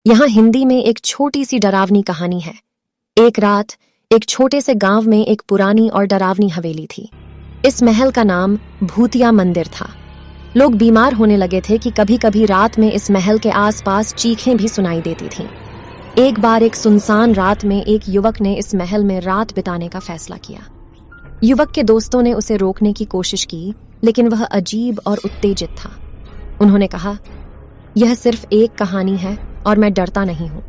यहाँ हिंदी में एक छोटी सी डरावनी कहानी है। एक रात एक छोटे से गांव में एक पुरानी और डरावनी हवेली थी। इस महल का नाम भूतिया मंदिर था। लोग बीमार होने लगे थे कि कभी कभी रात में इस महल के आसपास चीखें भी सुनाई देती थीं। एक बार एक सुनसान रात में एक युवक ने इस महल में रात बिताने का फैसला किया। युवक के दोस्तों ने उसे रोकने की कोशिश की, लेकिन वह अजीब और उत्तेजित था। उन्होंने कहा, यह सिर्फ एक कहानी है और मैं डरता नहीं हूं।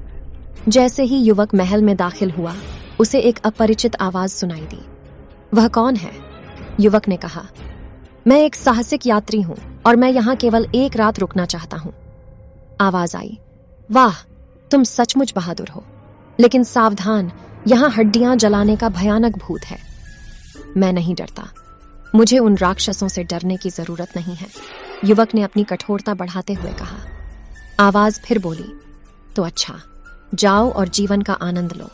जैसे ही युवक महल में दाखिल हुआ, उसे एक अपरिचित आवाज सुनाई दी। वह कौन है? युवक ने कहा, मैं एक साहसिक यात्री हूं और मैं यहां केवल एक रात रुकना चाहता हूं। आवाज आई, वाह, तुम सचमुच बहादुर हो, लेकिन सावधान, यहां हड्डियां जलाने का भयानक भूत है। मैं नहीं डरता, मुझे उन राक्षसों से डरने की जरूरत नहीं है, युवक ने अपनी कठोरता बढ़ाते हुए कहा। आवाज फिर बोली, तो अच्छा, जाओ और जीवन का आनंद लो।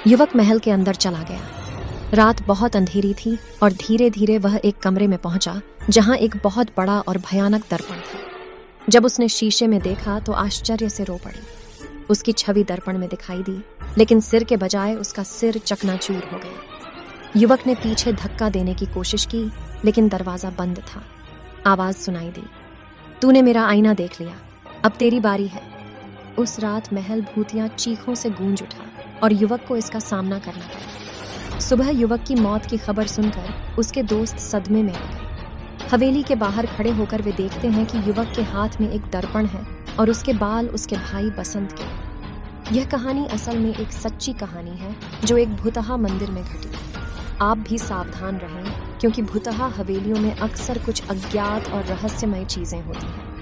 युवक महल के अंदर चला गया। रात बहुत अंधेरी थी और धीरे धीरे वह एक कमरे में पहुंचा जहां एक बहुत बड़ा और भयानक दर्पण था। जब उसने शीशे में देखा तो आश्चर्य से रो पड़ी। उसकी छवि दर्पण में दिखाई दी, लेकिन सिर के बजाय उसका सिर चकनाचूर हो गया। युवक ने पीछे धक्का देने की कोशिश की, लेकिन दरवाजा बंद था। आवाज सुनाई दी, तूने मेरा आईना देख लिया, अब तेरी बारी है। उस रात महल भूतिया चीखों से गूंज उठा और युवक को इसका सामना करना पड़ा। सुबह युवक की मौत की खबर सुनकर उसके दोस्त सदमे में आ गए। हवेली के बाहर खड़े होकर वे देखते हैं कि युवक के हाथ में एक दर्पण है और उसके बाल उसके भाई बसंत के हैं। यह कहानी असल में एक सच्ची कहानी है जो एक भुतहा मंदिर में घटी। आप भी सावधान रहें, क्योंकि भुतहा हवेलियों में अक्सर कुछ अज्ञात और रहस्यमय चीजें होती हैं।